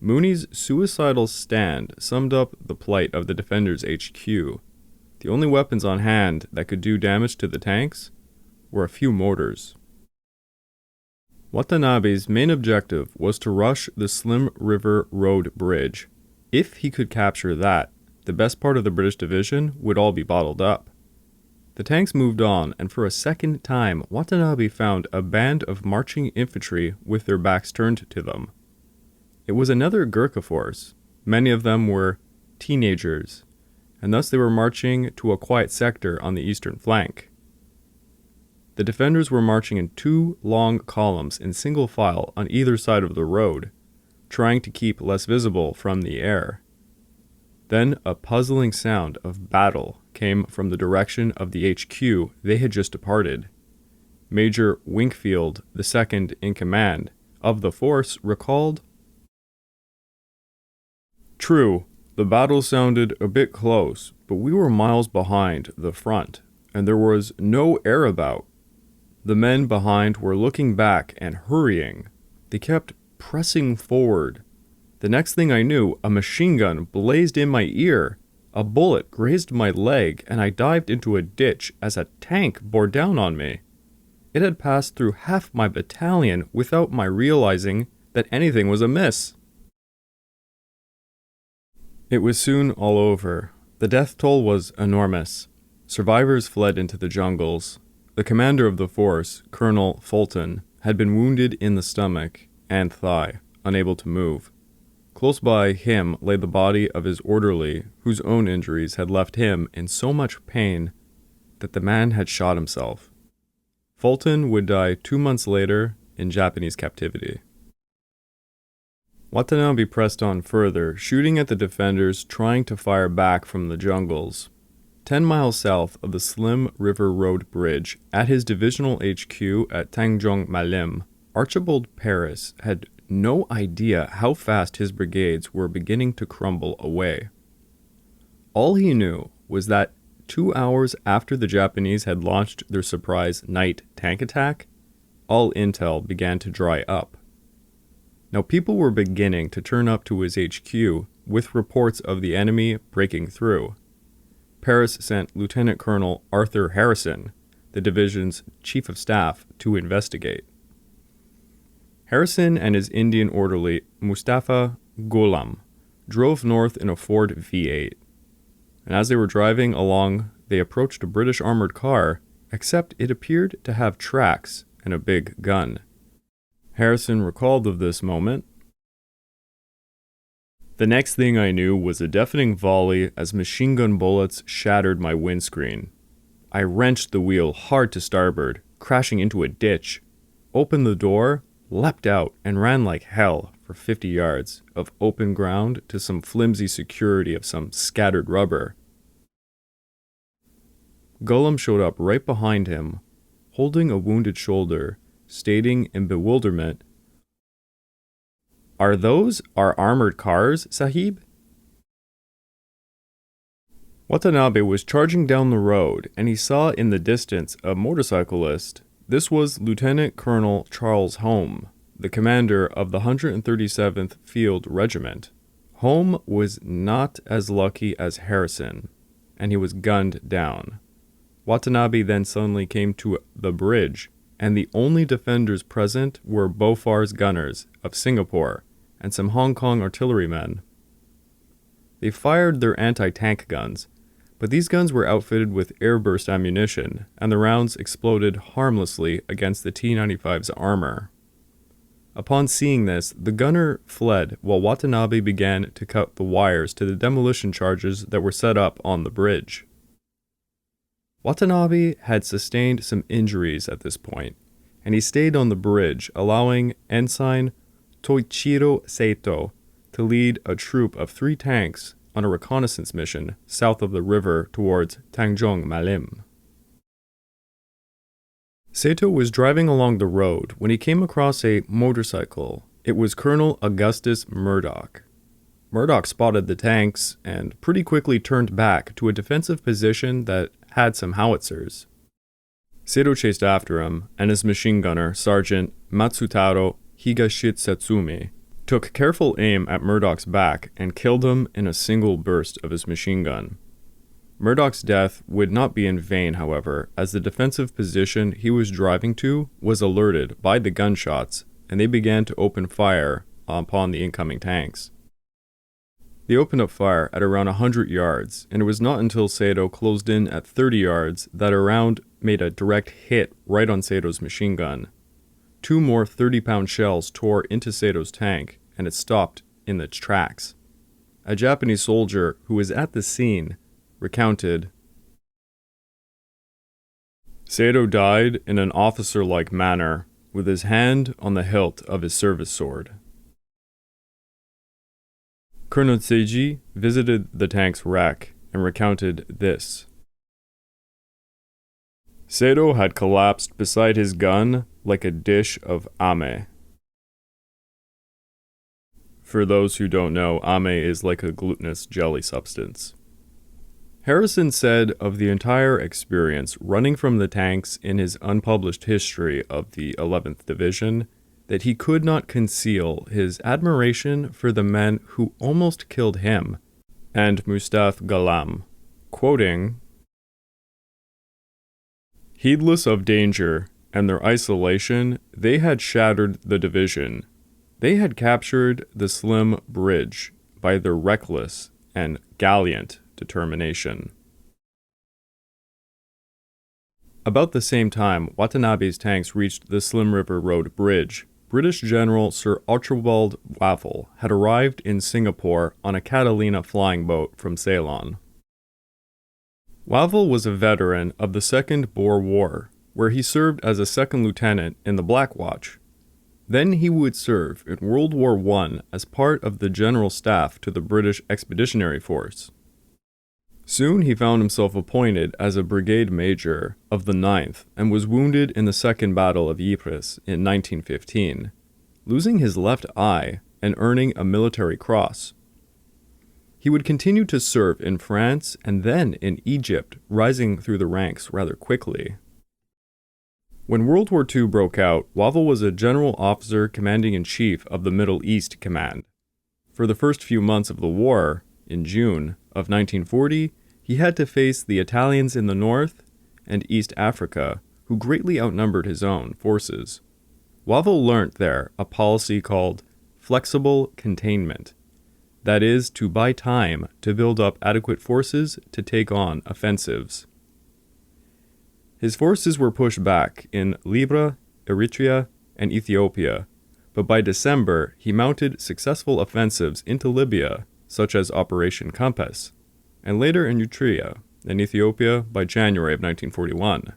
Mooney's suicidal stand summed up the plight of the defenders' HQ. The only weapons on hand that could do damage to the tanks were a few mortars. Watanabe's main objective was to rush the Slim River Road Bridge. If he could capture that, the best part of the British division would all be bottled up. The tanks moved on, and for a second time, Watanabe found a band of marching infantry with their backs turned to them. It was another Gurkha force. Many of them were teenagers, and thus they were marching to a quiet sector on the eastern flank. The defenders were marching in 2 long columns in single file on either side of the road, trying to keep less visible from the air. Then a puzzling sound of battle came from the direction of the HQ they had just departed. Major Winkfield, the second in command of the force, recalled, "True, the battle sounded a bit close, but we were miles behind the front, and there was no air about. The men behind were looking back and hurrying. They kept pressing forward. The next thing I knew, a machine gun blazed in my ear. A bullet grazed my leg, and I dived into a ditch as a tank bore down on me. It had passed through half my battalion without my realizing that anything was amiss." It was soon all over. The death toll was enormous. Survivors fled into the jungles. The commander of the force, Colonel Fulton, had been wounded in the stomach and thigh, unable to move. Close by him lay the body of his orderly, whose own injuries had left him in so much pain that the man had shot himself. Fulton would die 2 months later in Japanese captivity. Watanabe pressed on further, shooting at the defenders trying to fire back from the jungles. 10 miles south of the Slim River Road Bridge, at his divisional HQ at Tanjong Malim, Archibald Paris had no idea how fast his brigades were beginning to crumble away. All he knew was that 2 hours after the Japanese had launched their surprise night tank attack, all intel began to dry up. Now people were beginning to turn up to his HQ with reports of the enemy breaking through. Paris sent Lieutenant Colonel Arthur Harrison, the division's chief of staff, to investigate. Harrison and his Indian orderly Mustafa Ghulam drove north in a Ford V8. And as they were driving along, they approached a British armored car, except it appeared to have tracks and a big gun. Harrison recalled of this moment. The next thing I knew was a deafening volley as machine gun bullets shattered my windscreen. I wrenched the wheel hard to starboard, crashing into a ditch, opened the door, leapt out, and ran like hell for 50 yards of open ground to some flimsy security of some scattered rubber. Ghulam showed up right behind him, holding a wounded shoulder, stating in bewilderment, "Are those our armored cars, Sahib?" Watanabe was charging down the road, and he saw in the distance a motorcyclist. This was Lieutenant Colonel Charles Home, the commander of the 137th Field Regiment. Home was not as lucky as Harrison, and he was gunned down. Watanabe then suddenly came to the bridge, and the only defenders present were Beaufart's gunners of Singapore and some Hong Kong artillerymen. They fired their anti-tank guns, but these guns were outfitted with airburst ammunition, and the rounds exploded harmlessly against the T-95's armor. Upon seeing this, the gunner fled while Watanabe began to cut the wires to the demolition charges that were set up on the bridge. Watanabe had sustained some injuries at this point, and he stayed on the bridge, allowing Ensign Toichiro Saito to lead a troop of 3 tanks on a reconnaissance mission south of the river towards Tanjong Malim. Saito was driving along the road when he came across a motorcycle. It was Colonel Augustus Murdoch. Murdoch spotted the tanks and pretty quickly turned back to a defensive position that had some howitzers. Saito chased after him, and his machine gunner, Sergeant Matsutaro Higashitsumi, took careful aim at Murdoch's back and killed him in a single burst of his machine gun. Murdoch's death would not be in vain, however, as the defensive position he was driving to was alerted by the gunshots, and they began to open fire upon the incoming tanks. They opened up fire at around 100 yards, and it was not until Saito closed in at 30 yards that a round made a direct hit right on Sato's machine gun. 2 more 30-pound shells tore into Sato's tank, and it stopped in its tracks. A Japanese soldier who was at the scene recounted, "Saito died in an officer-like manner, with his hand on the hilt of his service sword." Colonel Tseiji visited the tank's wreck and recounted this. "Saito had collapsed beside his gun like a dish of ame." For those who don't know, ame is like a glutinous jelly substance. Harrison said of the entire experience running from the tanks in his unpublished history of the 11th Division that he could not conceal his admiration for the men who almost killed him and Mustafa Ghulam, quoting, "Heedless of danger and their isolation, they had shattered the division. They had captured the slim bridge by their reckless and gallant determination." About the same time Watanabe's tanks reached the Slim River Road Bridge, British General Sir Archibald Wavell had arrived in Singapore on a Catalina flying boat from Ceylon. Wavell was a veteran of the Second Boer War, where he served as a second lieutenant in the Black Watch. Then he would serve in World War I as part of the general staff to the British Expeditionary Force. Soon he found himself appointed as a brigade major of the 9th and was wounded in the Second Battle of Ypres in 1915. losing his left eye and earning a military cross. He would continue to serve in France and then in Egypt, rising through the ranks rather quickly. When World War II broke out, Wavell was a general officer commanding-in-chief of the Middle East Command. For the first few months of the war, in June of 1940, he had to face the Italians in the north and East Africa, who greatly outnumbered his own forces. Wavell learnt there a policy called flexible containment, that is, to buy time to build up adequate forces to take on offensives. His forces were pushed back in Libya, Eritrea, and Ethiopia, but by December he mounted successful offensives into Libya, such as Operation Compass, and later in Eritrea and Ethiopia by January of 1941.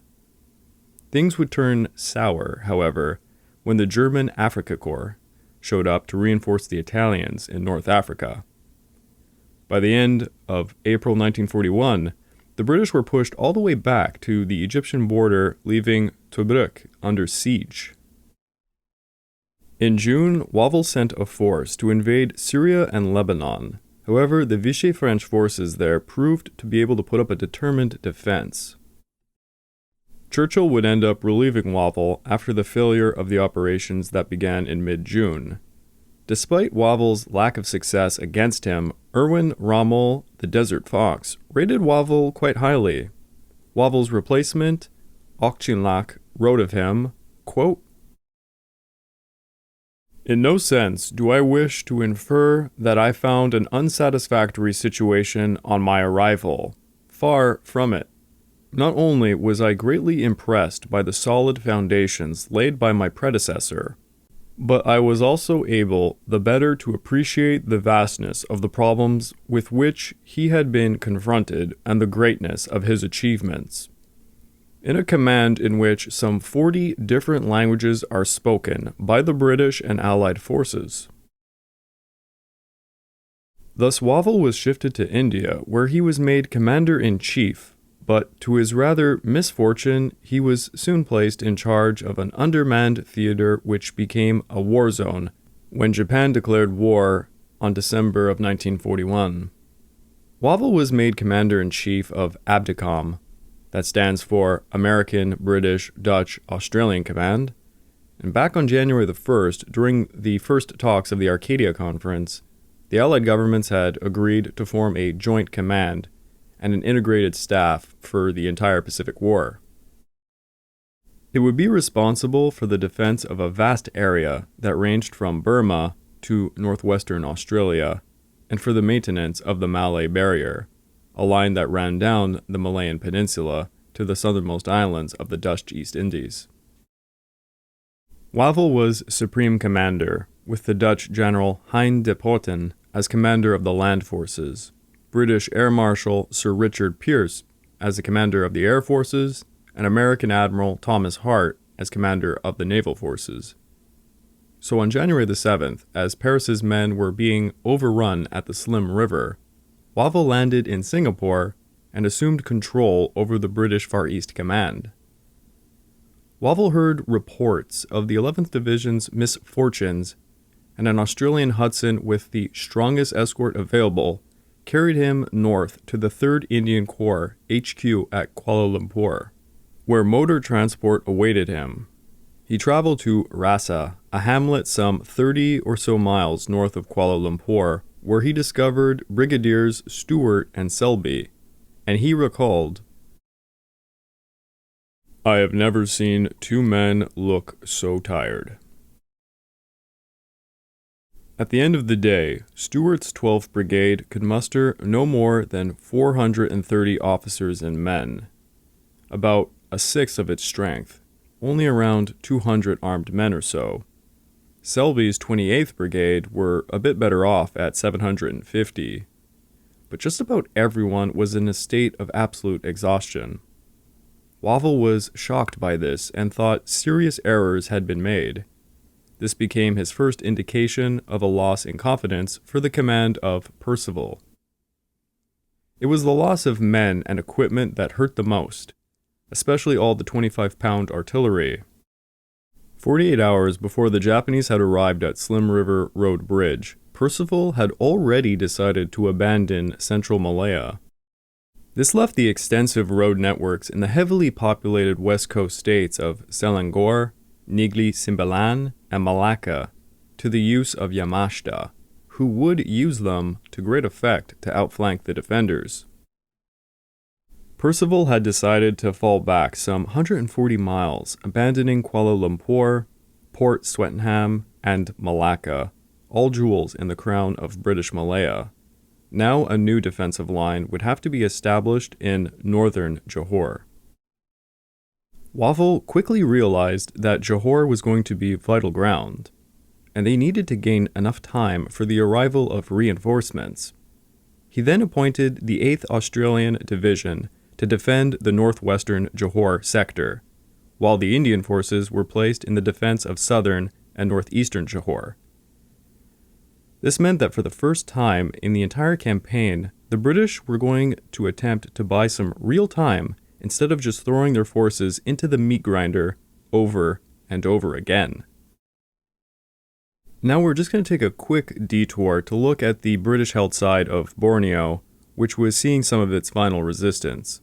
Things would turn sour, however, when the German Afrika Korps showed up to reinforce the Italians in North Africa. By the end of April 1941, the British were pushed all the way back to the Egyptian border, leaving Tobruk under siege. In June, Wavell sent a force to invade Syria and Lebanon. However, the Vichy French forces there proved to be able to put up a determined defense. Churchill would end up relieving Wavell after the failure of the operations that began in mid-June. Despite Wavell's lack of success against him, Erwin Rommel, the Desert Fox, rated Wavell quite highly. Wavell's replacement, Auchinleck, wrote of him, quote, "In no sense do I wish to infer that I found an unsatisfactory situation on my arrival. Far from it. Not only was I greatly impressed by the solid foundations laid by my predecessor, but I was also able the better to appreciate the vastness of the problems with which he had been confronted and the greatness of his achievements. In a command in which some 40 different languages are spoken by the British and Allied forces." Thus Wavell was shifted to India, where he was made commander-in-chief, but to his rather misfortune, he was soon placed in charge of an undermanned theater which became a war zone when Japan declared war on December of 1941. Wavell was made commander-in-chief of Abucay, that stands for American, British, Dutch, Australian Command, and back on January the 1st, during the first talks of the Arcadia Conference, the Allied governments had agreed to form a joint command and an integrated staff for the entire Pacific War. It would be responsible for the defense of a vast area that ranged from Burma to northwestern Australia, and for the maintenance of the Malay Barrier, a line that ran down the Malayan Peninsula to the southernmost islands of the Dutch East Indies. Wavell was Supreme Commander, with the Dutch General Hein de Putten as commander of the land forces, British Air Marshal Sir Richard Pearse as the commander of the air forces, and American Admiral Thomas Hart as commander of the naval forces. So on January the 7th, as Pearse's men were being overrun at the Slim River, Wavell landed in Singapore and assumed control over the British Far East Command. Wavell heard reports of the 11th Division's misfortunes, and an Australian Hudson with the strongest escort available carried him north to the 3rd Indian Corps HQ at Kuala Lumpur, where motor transport awaited him. He traveled to Rasa, a hamlet some 30 or so miles north of Kuala Lumpur, where he discovered Brigadiers Stewart and Selby, and he recalled, "I have never seen two men look so tired." At the end of the day, Stewart's 12th Brigade could muster no more than 430 officers and men, about a sixth of its strength, only around 200 armed men or so. Selby's 28th Brigade were a bit better off at 750, but just about everyone was in a state of absolute exhaustion. Wavell was shocked by this and thought serious errors had been made. This became his first indication of a loss in confidence for the command of Percival. It was the loss of men and equipment that hurt the most, especially all the 25-pound artillery. 48 hours before the Japanese had arrived at Slim River Road Bridge, Percival had already decided to abandon central Malaya. This left the extensive road networks in the heavily populated west coast states of Selangor, Negri Sembilan, and Malacca to the use of Yamashita, who would use them to great effect to outflank the defenders. Percival had decided to fall back some 140 miles, abandoning Kuala Lumpur, Port Swettenham, and Malacca, all jewels in the crown of British Malaya. Now a new defensive line would have to be established in northern Johor. Wavell quickly realized that Johor was going to be vital ground, and they needed to gain enough time for the arrival of reinforcements. He then appointed the 8th Australian Division to defend the northwestern Johor sector, while the Indian forces were placed in the defense of southern and northeastern Johor. This meant that for the first time in the entire campaign, the British were going to attempt to buy some real time instead of just throwing their forces into the meat grinder over and over again. Now we're just going to take a quick detour to look at the British-held side of Borneo, which was seeing some of its final resistance.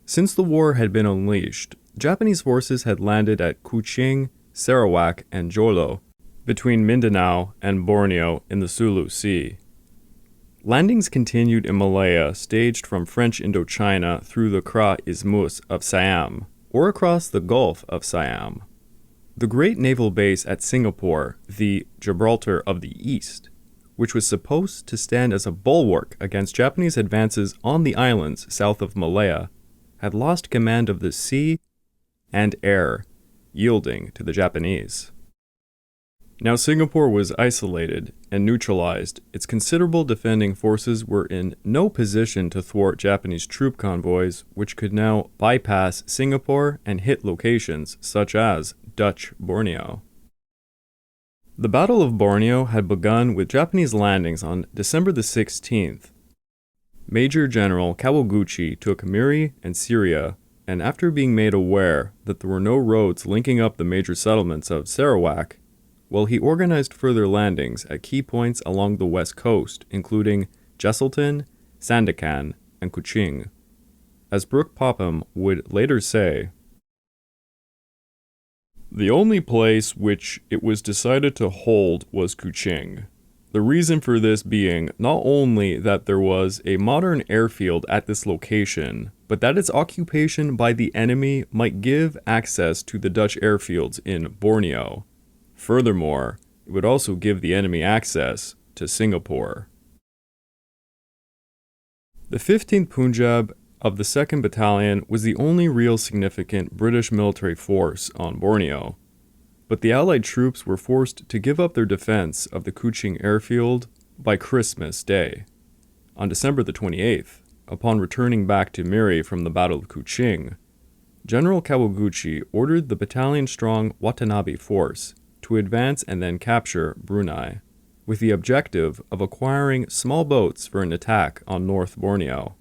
Since the war had been unleashed, Japanese forces had landed at Kuching, Sarawak, and Jolo, between Mindanao and Borneo in the Sulu Sea. Landings continued in Malaya, staged from French Indochina through the Kra Isthmus of Siam, or across the Gulf of Siam. The great naval base at Singapore, the Gibraltar of the East, which was supposed to stand as a bulwark against Japanese advances on the islands south of Malaya, had lost command of the sea and air, yielding to the Japanese. Now Singapore was isolated and neutralized. Its considerable defending forces were in no position to thwart Japanese troop convoys, which could now bypass Singapore and hit locations such as Dutch Borneo. The Battle of Borneo had begun with Japanese landings on December the 16th. Major General Kawaguchi took Miri and Syria, and after being made aware that there were no roads linking up the major settlements of Sarawak, he organized further landings at key points along the west coast, including Jesselton, Sandakan, and Kuching. As Brooke Popham would later say, "The only place which it was decided to hold was Kuching. The reason for this being not only that there was a modern airfield at this location, but that its occupation by the enemy might give access to the Dutch airfields in Borneo. Furthermore, it would also give the enemy access to Singapore." The 15th Punjab of the 2nd Battalion was the only real significant British military force on Borneo, but the Allied troops were forced to give up their defense of the Kuching airfield by Christmas Day. On December the 28th, upon returning back to Miri from the Battle of Kuching, General Kawaguchi ordered the battalion-strong Watanabe force to advance and then capture Brunei, with the objective of acquiring small boats for an attack on North Borneo.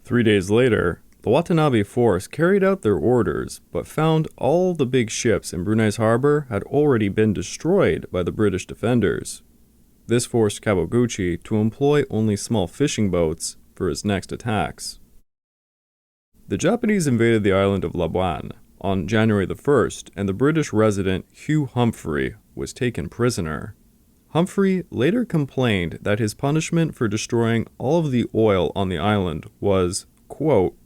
3 days later, the Watanabe force carried out their orders, but found all the big ships in Brunei's harbor had already been destroyed by the British defenders. This forced Kawaguchi to employ only small fishing boats for his next attacks. The Japanese invaded the island of Labuan on January the 1st, and the British resident Hugh Humphrey was taken prisoner. Humphrey later complained that his punishment for destroying all of the oil on the island was, quote,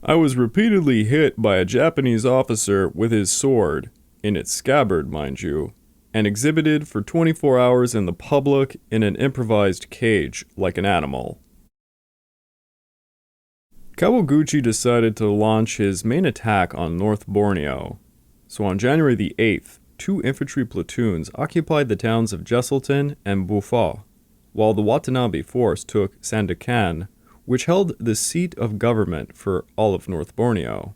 "I was repeatedly hit by a Japanese officer with his sword, in its scabbard, mind you, and exhibited for 24 hours in the public in an improvised cage like an animal." Kawaguchi decided to launch his main attack on North Borneo. So on January the 8th, 2 infantry platoons occupied the towns of Jesselton and Bufo, while the Watanabe force took Sandakan, which held the seat of government for all of North Borneo.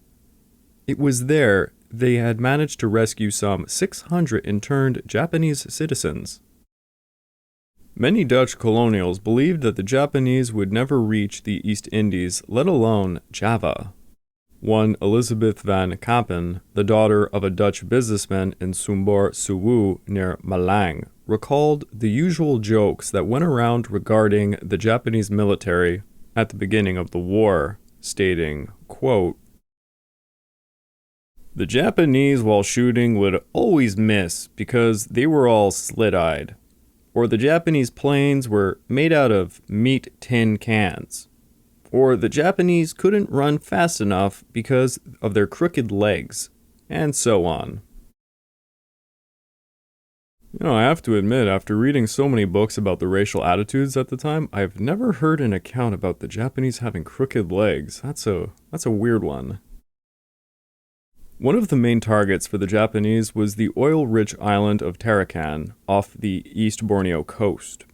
It was there they had managed to rescue some 600 interned Japanese citizens. Many Dutch colonials believed that the Japanese would never reach the East Indies, let alone Java. One Elizabeth van Kampen, the daughter of a Dutch businessman in Sumber Suwu near Malang, recalled the usual jokes that went around regarding the Japanese military at the beginning of the war, stating, quote, "The Japanese while shooting would always miss because they were all slit-eyed, or the Japanese planes were made out of meat tin cans. Or the Japanese couldn't run fast enough because of their crooked legs," and so on. I have to admit, after reading so many books about the racial attitudes at the time, I've never heard an account about the Japanese having crooked legs. That's a weird one. One of the main targets for the Japanese was the oil-rich island of Tarakan off the East Borneo coast.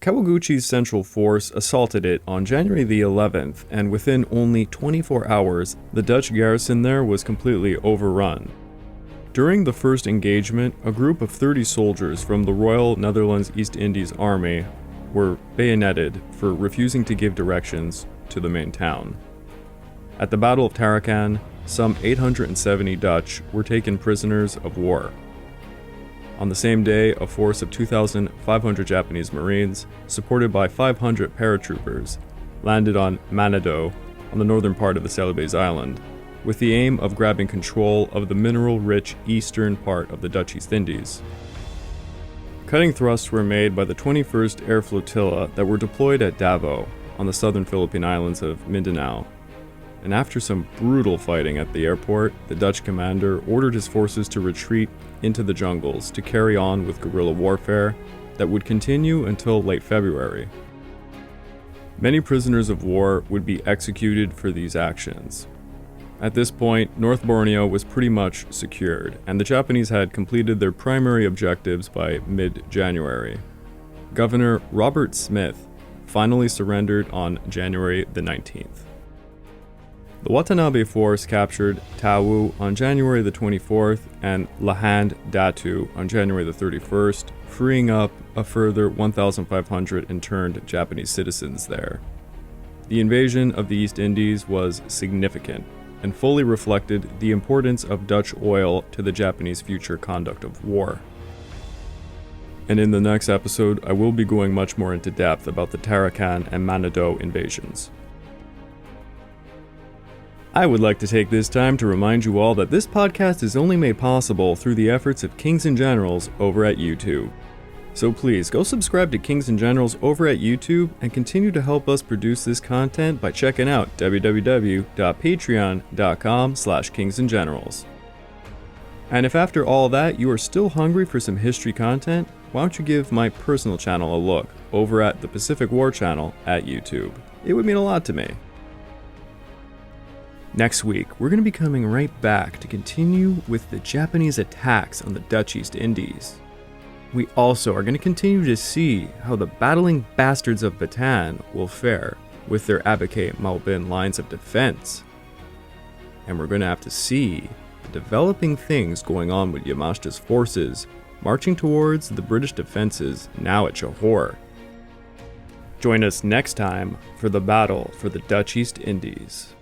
Kawaguchi's Central Force assaulted it on January the 11th, and within only 24 hours, the Dutch garrison there was completely overrun. During the first engagement, a group of 30 soldiers from the Royal Netherlands East Indies Army were bayoneted for refusing to give directions to the main town. At the Battle of Tarakan, some 870 Dutch were taken prisoners of war. On the same day, a force of 2,500 Japanese Marines, supported by 500 paratroopers, landed on Manado, on the northern part of the Celebes Island, with the aim of grabbing control of the mineral-rich eastern part of the Dutch East Indies. Cutting thrusts were made by the 21st Air Flotilla that were deployed at Davao, on the southern Philippine islands of Mindanao. And after some brutal fighting at the airport, the Dutch commander ordered his forces to retreat into the jungles to carry on with guerrilla warfare that would continue until late February. Many prisoners of war would be executed for these actions. At this point, North Borneo was pretty much secured, and the Japanese had completed their primary objectives by mid-January. Governor Robert Smith finally surrendered on January the 19th. The Watanabe force captured Tawu on January the 24th and Lahand Datu on January the 31st, freeing up a further 1,500 interned Japanese citizens there. The invasion of the East Indies was significant and fully reflected the importance of Dutch oil to the Japanese future conduct of war. And in the next episode, I will be going much more into depth about the Tarakan and Manado invasions. I would like to take this time to remind you all that this podcast is only made possible through the efforts of Kings and Generals over at YouTube. So please go subscribe to Kings and Generals over at YouTube and continue to help us produce this content by checking out www.patreon.com/kingsandgenerals. And if after all that you are still hungry for some history content, why don't you give my personal channel a look over at the Pacific War channel at YouTube. It would mean a lot to me. Next week, we're going to be coming right back to continue with the Japanese attacks on the Dutch East Indies. We also are going to continue to see how the battling bastards of Bataan will fare with their Abucay Maubin lines of defense. And we're going to have to see the developing things going on with Yamashita's forces marching towards the British defenses now at Johor. Join us next time for the battle for the Dutch East Indies.